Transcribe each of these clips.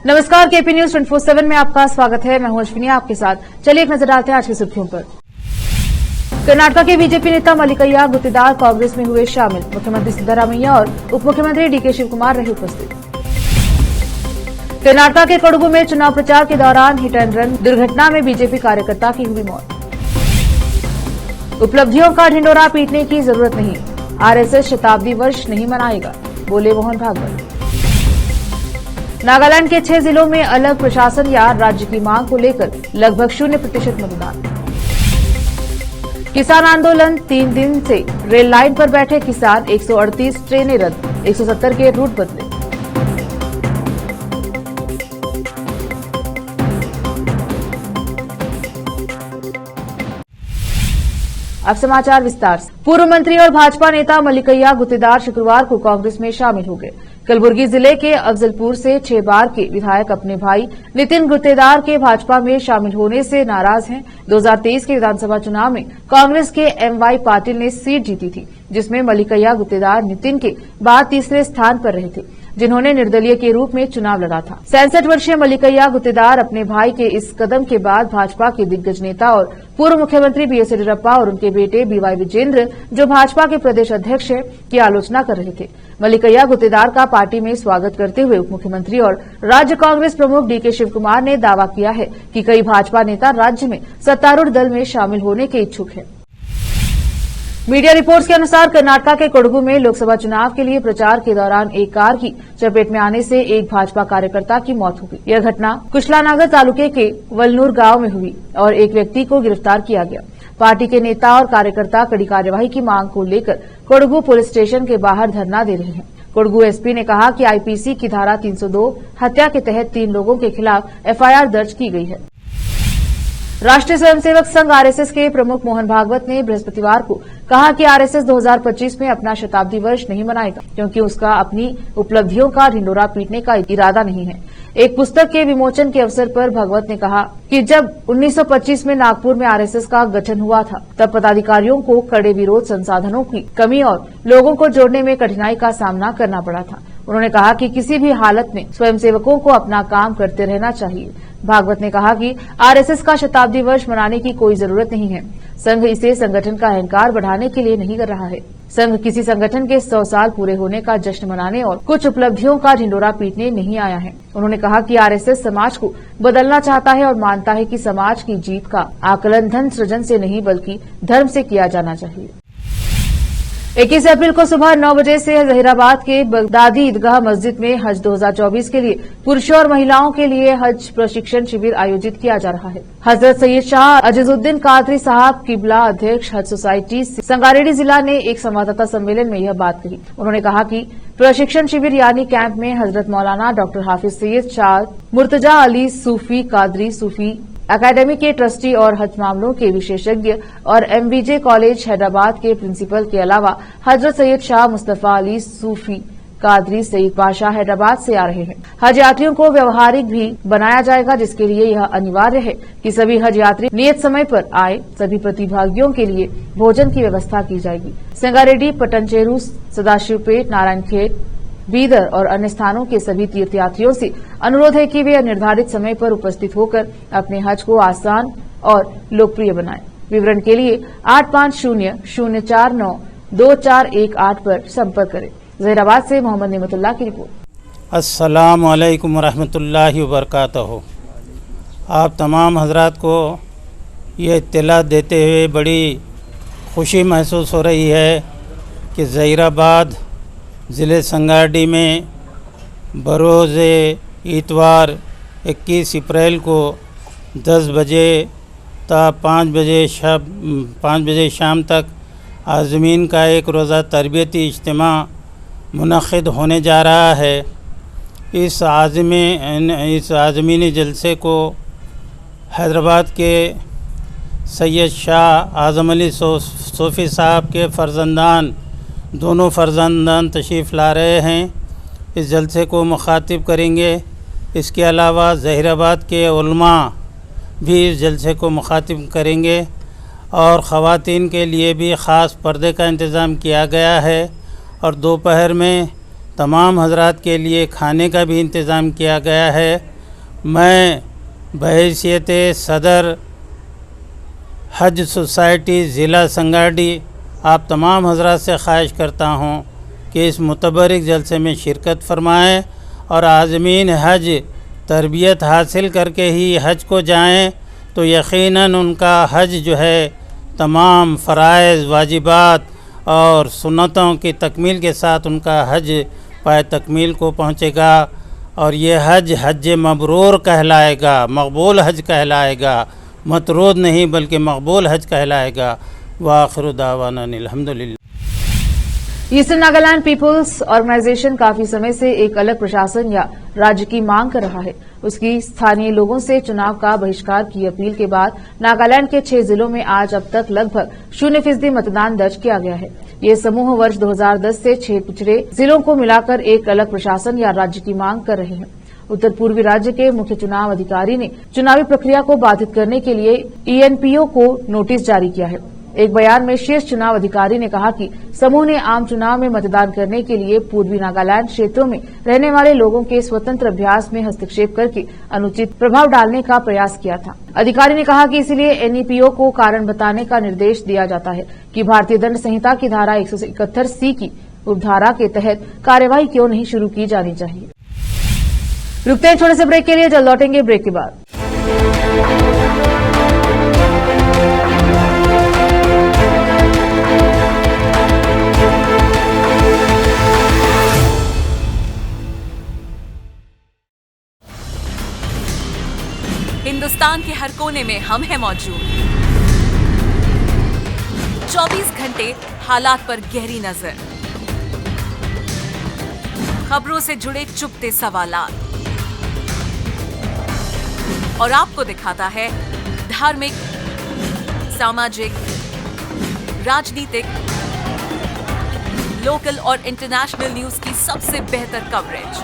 नमस्कार, KP news 24/7 में आपका स्वागत है। मैं हूं अश्विनी आपके साथ। चलिए एक नजर डालते हैं आज की सुर्खियों पर। कर्नाटक के बीजेपी नेता मल्लिकय्या गुत्तेदार कांग्रेस में हुए शामिल। मुख्यमंत्री सिद्धरामैया और उप मुख्यमंत्री डीके शिवकुमार रहे उपस्थित। कर्नाटक के कोडगु में चुनाव प्रचार के दौरान हिट एंड रन दुर्घटना में बीजेपी कार्यकर्ता की हुई मौत। उपलब्धियों का ढिंढोरा पीटने की जरूरत नहीं, आरएसएस शताब्दी वर्ष नहीं मनाएगा, बोले मोहन भागवत। नागालैंड के 6 जिलों में अलग प्रशासन या राज्य की मांग को लेकर लगभग 0% मतदान। किसान आंदोलन 3 दिन से रेल लाइन पर बैठे किसान, 138 ट्रेनें रद्द, 170 के रूट बदले। अब समाचार विस्तार से। पूर्व मंत्री और भाजपा नेता मल्लिकय्या गुत्तेदार शुक्रवार को कांग्रेस में शामिल हो गए। कलबुर्गी जिले के अफजलपुर से 6 बार के विधायक अपने भाई नितिन गुत्तेदार के भाजपा में शामिल होने से नाराज हैं। 2023 के विधानसभा चुनाव में कांग्रेस के एमवाई पाटिल ने सीट जीती थी, जिसमें मल्लिकय्या गुत्तेदार नितिन के बाद तीसरे स्थान पर रहे थे, जिन्होंने निर्दलीय के रूप में चुनाव लड़ा था। 67 वर्षीय मल्लिकय्या गुत्तेदार अपने भाई के इस कदम के बाद भाजपा के दिग्गज नेता और पूर्व मुख्यमंत्री बीएस येदियुरप्पा और उनके बेटे बीवाई विजेंद्र, जो भाजपा के प्रदेश अध्यक्ष हैं, की आलोचना कर रहे थे। मल्लिकय्या गुत्तेदार का पार्टी में स्वागत करते हुए उप मुख्यमंत्री और राज्य कांग्रेस प्रमुख डीके शिवकुमार ने दावा किया है कि कई भाजपा नेता राज्य में सत्तारूढ़ दल में शामिल होने के इच्छुक हैं। मीडिया रिपोर्ट्स के अनुसार कर्नाटक के कोडगु में लोकसभा चुनाव के लिए प्रचार के दौरान एक कार की चपेट में आने से एक भाजपा कार्यकर्ता की मौत हो गई। यह घटना कुशलानागर तालुके के वलनूर गांव में हुई और एक व्यक्ति को गिरफ्तार किया गया। पार्टी के नेता और कार्यकर्ता कड़ी कार्यवाही की मांग को लेकर कोडगु पुलिस स्टेशन के बाहर धरना दे रहे हैं। कोडगु एसपी ने कहा कि आईपीसी की धारा 302 हत्या के तहत 3 लोगों के खिलाफ एफआईआर दर्ज की गई है। राष्ट्रीय स्वयंसेवक संघ आरएसएस के प्रमुख मोहन भागवत ने बृहस्पतिवार को कहा कि आरएसएस 2025 में अपना शताब्दी वर्ष नहीं मनाएगा, क्योंकि उसका अपनी उपलब्धियों का ढिंढोरा पीटने का इरादा नहीं है। एक पुस्तक के विमोचन के अवसर पर भागवत ने कहा कि जब 1925 में नागपुर में आरएसएस का गठन हुआ था, तब पदाधिकारियों को कड़े विरोध, संसाधनों की कमी और लोगों को जोड़ने में कठिनाई का सामना करना पड़ा था। उन्होंने कहा कि किसी भी हालत में स्वयंसेवकों को अपना काम करते रहना चाहिए। भागवत ने कहा कि आरएसएस का शताब्दी वर्ष मनाने की कोई जरूरत नहीं है। संघ इसे संगठन का अहंकार बढ़ाने के लिए नहीं कर रहा है। संघ किसी संगठन के 100 साल पूरे होने का जश्न मनाने और कुछ उपलब्धियों का ढिंढोरा पीटने नहीं आया है। उन्होंने कहा कि आरएसएस समाज को बदलना चाहता है और मानता है कि समाज की जीत का आकलन धन सृजन से नहीं बल्कि धर्म से किया जाना चाहिए। 21 अप्रैल को सुबह 9 बजे से जहीराबाद के बगदादी ईदगाह मस्जिद में हज 2024 के लिए पुरुषों और महिलाओं के लिए हज प्रशिक्षण शिविर आयोजित किया जा रहा है। हजरत सैयद शाह अजीजुद्दीन कादरी साहब किबला अध्यक्ष हज सोसाइटी संगारेड्डी जिला ने एक संवाददाता सम्मेलन में यह बात कही। उन्होंने कहा कि प्रशिक्षण शिविर यानी कैंप में हजरत मौलाना डॉक्टर हाफिज सैयद शाह मुर्तजा अली सूफी कादरी सूफी अकादमी के ट्रस्टी और हज मामलों के विशेषज्ञ और एमवीजे कॉलेज हैदराबाद के प्रिंसिपल के अलावा हजरत सैयद शाह मुस्तफा अली सूफी कादरी सईद बादशाह हैदराबाद से आ रहे हैं। हज यात्रियों को व्यवहारिक भी बनाया जाएगा, जिसके लिए यह अनिवार्य है कि सभी हज यात्री नियत समय पर आए। सभी प्रतिभागियों के लिए भोजन की व्यवस्था की जाएगी। संगारेड्डी, पटनचेरू, सदाशिवपेट, नारायणखेत, बीदर और अन्य स्थानों के सभी तीर्थयात्रियों से अनुरोध है कि वे निर्धारित समय पर उपस्थित होकर अपने हज को आसान और लोकप्रिय बनाएं। विवरण के लिए 8500492418 पर संपर्क करें। जहीराबाद से मोहम्मद नेमतुल्लाह की रिपोर्ट। अस्सलाम वालेकुम रहमतुल्लाहि व बरकातहू। आप तमाम हजरात को ये इत्तला देते हुए बड़ी खुशी महसूस हो रही है कि जहीराबाद ज़िले संगारेड्डी में बरोज़ इतवार 21 अप्रैल को 10 बजे ता 5 बजे शाम तक आज़मीन का एक रोज़ा तरबियती इज्तिमा मुनक़िद होने जा रहा है। इस आज़मीनी जलसे को हैदराबाद के सैयद शाह आज़म अली सूफ़ी साहब के दोनों फ़र्जंदान तशरीफ़ ला रहे हैं। इस जलसे को मुखातिब करेंगे। इसके अलावा जहीराबाद के उलमा भी इस जलसे को मुखातिब करेंगे और ख़वातीन के लिए भी ख़ास पर्दे का इंतज़ाम किया गया है और दोपहर में तमाम हजरात के लिए खाने का भी इंतज़ाम किया गया है। मैं बहैसियत सदर हज सोसाइटी ज़िला संगाडी आप तमाम हजरात से ख्वाहिश करता हूँ कि इस मुतबरिक जलसे में शिरकत फरमाएँ और आज़मीन हज तरबियत हासिल करके ही हज को जाएं, तो यकीनन उनका हज जो है तमाम फ़राइज़ वाजिबात और सुन्नतों की तकमील के साथ उनका हज पाए तकमील को पहुँचेगा और ये हज मबरूर कहलाएगा, मकबूल हज कहलाएगा, मतरूद नहीं बल्कि मकबूल हज कहलाएगा। वाखिरु दावाना अल्हम्दुलिल्लाह। ईस्टर्न नागालैंड पीपुल्स ऑर्गेनाइजेशन काफी समय से एक अलग प्रशासन या राज्य की मांग कर रहा है। उसकी स्थानीय लोगों से चुनाव का बहिष्कार की अपील के बाद नागालैंड के 6 जिलों में आज अब तक लगभग 0% मतदान दर्ज किया गया है। ये समूह वर्ष 2010 से 6 पिछड़े जिलों को मिलाकर एक अलग प्रशासन या राज्य की मांग कर रहे हैं। उत्तर पूर्वी राज्य के मुख्य चुनाव अधिकारी ने चुनावी प्रक्रिया को बाधित करने के लिए ENPO को नोटिस जारी किया है। एक बयान में शीर्ष चुनाव अधिकारी ने कहा कि समूह ने आम चुनाव में मतदान करने के लिए पूर्वी नागालैंड क्षेत्रों में रहने वाले लोगों के स्वतंत्र अभ्यास में हस्तक्षेप करके अनुचित प्रभाव डालने का प्रयास किया था। अधिकारी ने कहा कि इसलिए NEPO को कारण बताने का निर्देश दिया जाता है कि भारतीय दंड संहिता की धारा 171C की उपधारा के तहत कार्यवाही क्यों नहीं शुरू की जानी चाहिए। रुकते हैं छोटे से ब्रेक के लिए, जल्द लौटेंगे ब्रेक के बाद। हिंदुस्तान के हर कोने में हम हैं मौजूद। 24 घंटे हालात पर गहरी नजर, खबरों से जुड़े चुपते सवालात और आपको दिखाता है धार्मिक, सामाजिक, राजनीतिक, लोकल और इंटरनेशनल न्यूज की सबसे बेहतर कवरेज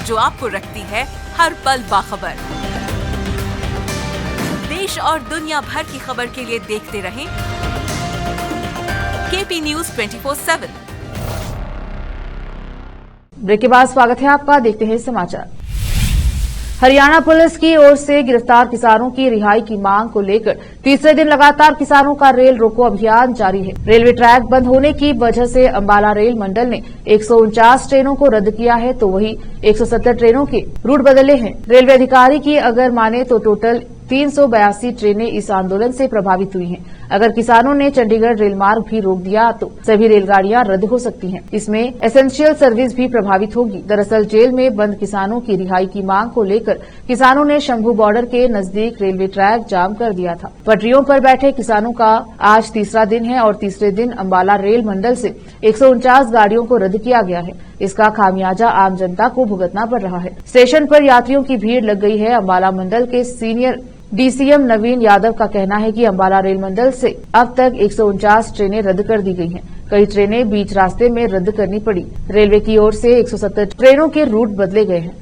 जो आपको रखती है हर पल बाखबर। देश और दुनिया भर की खबर के लिए देखते रहें KP न्यूज 24/7। ब्रेक के बाद स्वागत है आपका, देखते हैं समाचार। हरियाणा पुलिस की ओर से गिरफ्तार किसानों की रिहाई की मांग को लेकर तीसरे दिन लगातार किसानों का रेल रोको अभियान जारी है। रेलवे ट्रैक बंद होने की वजह से अंबाला रेल मंडल ने 149 ट्रेनों को रद्द किया है, तो वही 170 ट्रेनों के रूट बदले हैं। रेलवे अधिकारी की अगर माने तो टोटल 382 ट्रेनें इस आंदोलन से प्रभावित हुई हैं। अगर किसानों ने चंडीगढ़ रेल मार्ग भी रोक दिया तो सभी रेलगाड़ियां रद्द हो सकती हैं। इसमें एसेंशियल सर्विस भी प्रभावित होगी। दरअसल जेल में बंद किसानों की रिहाई की मांग को लेकर किसानों ने शंभू बॉर्डर के नजदीक रेलवे ट्रैक जाम कर दिया था। पटरियों पर बैठे किसानों का आज तीसरा दिन है और तीसरे दिन अंबाला रेल मंडल से 149 गाड़ियों को रद्द किया गया है। इसका खामियाजा आम जनता को भुगतना पड़ रहा है। स्टेशन पर यात्रियों की भीड़ लग गई है। अंबाला मंडल के सीनियर DCM नवीन यादव का कहना है कि अंबाला रेल मंडल से अब तक 149 ट्रेनें रद्द कर दी गई हैं। कई ट्रेनें बीच रास्ते में रद्द करनी पड़ी। रेलवे की ओर से 170 ट्रेनों के रूट बदले गए हैं।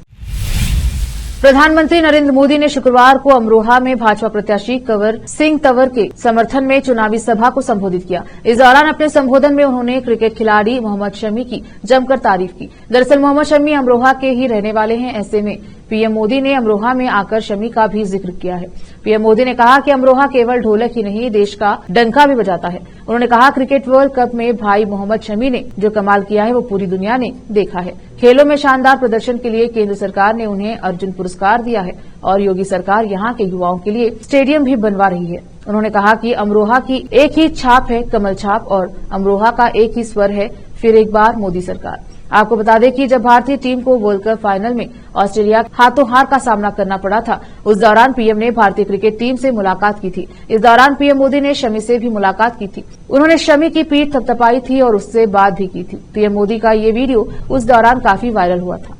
प्रधानमंत्री नरेंद्र मोदी ने शुक्रवार को अमरोहा में भाजपा प्रत्याशी कंवर सिंह तंवर के समर्थन में चुनावी सभा को संबोधित किया। इस दौरान अपने संबोधन में उन्होंने क्रिकेट खिलाड़ी मोहम्मद शमी की जमकर तारीफ की। दरअसल मोहम्मद शमी अमरोहा के ही रहने वाले हैं। ऐसे में पीएम मोदी ने अमरोहा में आकर शमी का भी जिक्र किया है। पीएम मोदी ने कहा कि अमरोहा केवल ढोलक ही नहीं, देश का डंका भी बजाता है। उन्होंने कहा क्रिकेट वर्ल्ड कप में भाई मोहम्मद शमी ने जो कमाल किया है वो पूरी दुनिया ने देखा है। खेलों में शानदार प्रदर्शन के लिए केंद्र सरकार ने उन्हें अर्जुन पुरस्कार दिया है और योगी सरकार यहां के युवाओं के लिए स्टेडियम भी बनवा रही है। उन्होंने कहा कि अमरोहा की एक ही छाप है, कमल छाप, और अमरोहा का एक ही स्वर है, फिर एक बार मोदी सरकार। आपको बता दें कि जब भारतीय टीम को वर्ल्ड कप फाइनल में ऑस्ट्रेलिया हाथों हार का सामना करना पड़ा था, उस दौरान पीएम ने भारतीय क्रिकेट टीम से मुलाकात की थी। इस दौरान पीएम मोदी ने शमी से भी मुलाकात की थी। उन्होंने शमी की पीठ थपथपाई थी और उससे बात भी की थी। पीएम मोदी का ये वीडियो उस दौरान काफी वायरल हुआ था।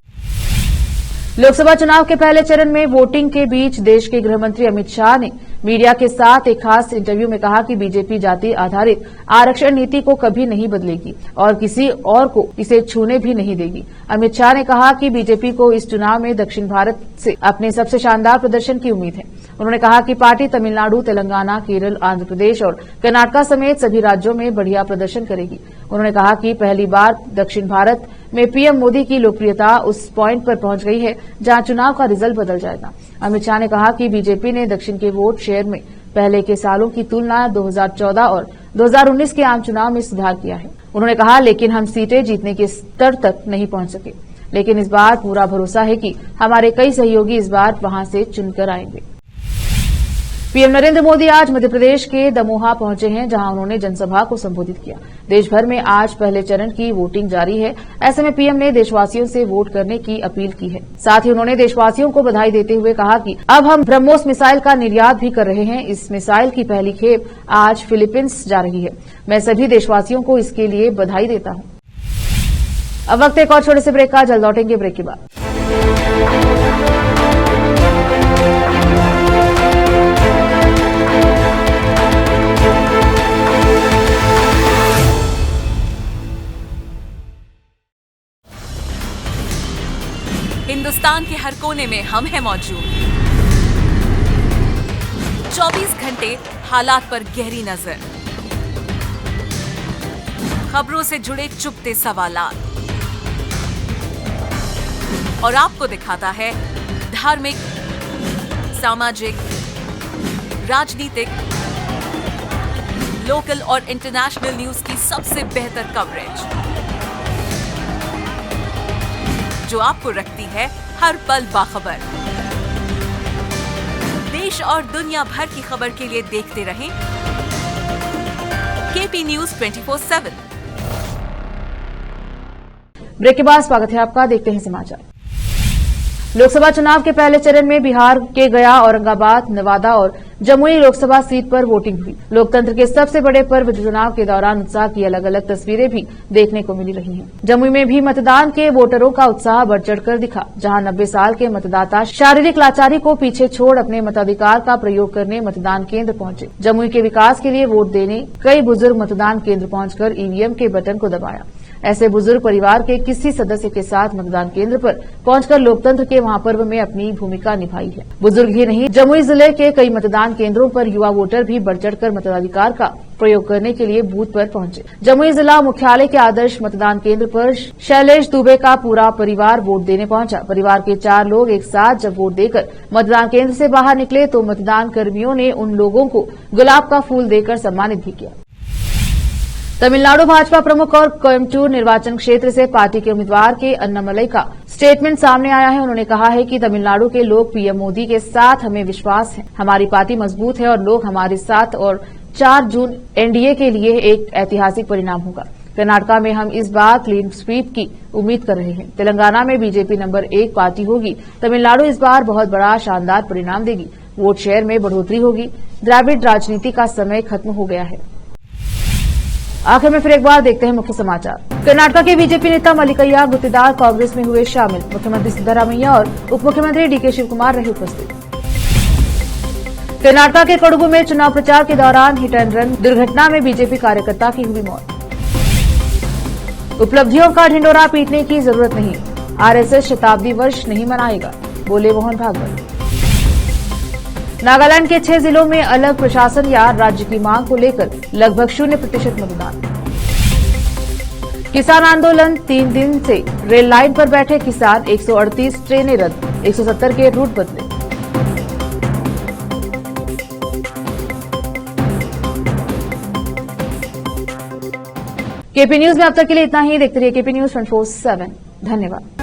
लोकसभा चुनाव के पहले चरण में वोटिंग के बीच देश के गृहमंत्री अमित शाह ने मीडिया के साथ एक खास इंटरव्यू में कहा कि बीजेपी जाति आधारित आरक्षण नीति को कभी नहीं बदलेगी और किसी और को इसे छूने भी नहीं देगी। अमित शाह ने कहा कि बीजेपी को इस चुनाव में दक्षिण भारत से अपने सबसे शानदार प्रदर्शन की उम्मीद है। उन्होंने कहा कि पार्टी तमिलनाडु, तेलंगाना, केरल, आंध्र प्रदेश और कर्नाटक समेत सभी राज्यों में बढ़िया प्रदर्शन करेगी। उन्होंने कहा कि पहली बार दक्षिण भारत में पीएम मोदी की लोकप्रियता उस पॉइंट पर पहुंच गई है जहां चुनाव का रिजल्ट बदल जाएगा। अमित शाह ने कहा कि बीजेपी ने दक्षिण के वोट शेयर में पहले के सालों की तुलना 2014 और 2019 के आम चुनाव में सुधार किया है। उन्होंने कहा, लेकिन हम सीटें जीतने के स्तर तक नहीं पहुंच सके, लेकिन इस बार पूरा भरोसा है कि हमारे कई सहयोगी इस बार वहां से चुनकर आएंगे। पीएम नरेंद्र मोदी आज मध्य प्रदेश के दमोहा पहुंचे हैं, जहां उन्होंने जनसभा को संबोधित किया। देश भर में आज पहले चरण की वोटिंग जारी है। ऐसे में पीएम ने देशवासियों से वोट करने की अपील की है। साथ ही उन्होंने देशवासियों को बधाई देते हुए कहा कि अब हम ब्रह्मोस मिसाइल का निर्यात भी कर रहे हैं। इस मिसाइल की पहली खेप आज फिलीपींस जा रही है। मैं सभी देशवासियों को इसके लिए बधाई देता हूं। अब वक्त एक और छोटे से ब्रेक का, जल्द लौटेंगे ब्रेक के बाद। हिंदुस्तान के हर कोने में हम हैं मौजूद। 24 घंटे हालात पर गहरी नजर, खबरों से जुड़े चुपते सवालात, और आपको दिखाता है धार्मिक, सामाजिक, राजनीतिक, लोकल और इंटरनेशनल न्यूज की सबसे बेहतर कवरेज, जो आपको रखती है हर पल बाखबर। देश और दुनिया भर की खबर के लिए देखते रहें केपी न्यूज 24/7। ब्रेक के बाद स्वागत है आपका। देखते हैं समाचार। लोकसभा चुनाव के पहले चरण में बिहार के गया, औरंगाबाद, नवादा और जमुई लोकसभा सीट पर वोटिंग हुई। लोकतंत्र के सबसे बड़े पर्व चुनाव के दौरान उत्साह की अलग अलग तस्वीरें भी देखने को मिली रही हैं। जमुई में भी मतदान के वोटरों का उत्साह बढ़ चढ़कर दिखा, जहां 90 साल के मतदाता शारीरिक लाचारी को पीछे छोड़ अपने मताधिकार का प्रयोग करने मतदान केंद्र पहुंचे। जमुई के विकास के लिए वोट देने कई बुजुर्ग मतदान केंद्र पहुंचकर ईवीएम के बटन को दबाया। ऐसे बुजुर्ग परिवार के किसी सदस्य के साथ मतदान केंद्र पर पहुंचकर लोकतंत्र के महापर्व में अपनी भूमिका निभाई है। बुजुर्ग ही नहीं, जमुई जिले के कई मतदान केंद्रों पर युवा वोटर भी बढ़ चढ़कर मताधिकार का प्रयोग करने के लिए बूथ पर पहुंचे। जमुई जिला मुख्यालय के आदर्श मतदान केंद्र पर शैलेश दुबे का पूरा परिवार वोट देने पहुंचा। परिवार के 4 लोग एक साथ जब वोट देकर मतदान केंद्र से बाहर निकले तो मतदान कर्मियों ने उन लोगों को गुलाब का फूल देकर सम्मानित भी किया। तमिलनाडु भाजपा प्रमुख और कोयम्बटूर निर्वाचन क्षेत्र से पार्टी के उम्मीदवार के अन्नामलई का स्टेटमेंट सामने आया है। उन्होंने कहा है कि तमिलनाडु के लोग पीएम मोदी के साथ हमें विश्वास है, हमारी पार्टी मजबूत है और लोग हमारे साथ, और 4 जून एनडीए के लिए एक ऐतिहासिक परिणाम होगा। कर्नाटका में हम इस बार क्लीन स्वीप की उम्मीद कर रहे हैं। तेलंगाना में बीजेपी नंबर 1 पार्टी होगी। तमिलनाडु इस बार बहुत बड़ा शानदार परिणाम देगी। वोट शेयर में बढ़ोतरी होगी। द्रविड़ राजनीति का समय खत्म हो गया है। आखिर में फिर एक बार देखते हैं मुख्य समाचार। कर्नाटका के बीजेपी नेता मल्लिकैया गुत्तेदार कांग्रेस में हुए शामिल। मुख्यमंत्री सिद्धरामैया और उप मुख्यमंत्री डीके शिवकुमार रहे उपस्थित। कर्नाटका के कोडगु में चुनाव प्रचार के दौरान हिट एंड रन दुर्घटना में बीजेपी कार्यकर्ता की हुई मौत। उपलब्धियों का ढिंडोरा पीटने की जरूरत नहीं, आरएसएस शताब्दी वर्ष नहीं मनाएगा, बोले मोहन भागवत। नागालैंड के 6 जिलों में अलग प्रशासन या राज्य की मांग को लेकर लगभग 0% मतदान। किसान आंदोलन 3 दिन से रेल लाइन पर बैठे किसान, 138 ट्रेनें रद्द, 170 के रूट बदले। केपी न्यूज में अब तक के लिए इतना ही। देखते रहिए केपी न्यूज 24/7। धन्यवाद।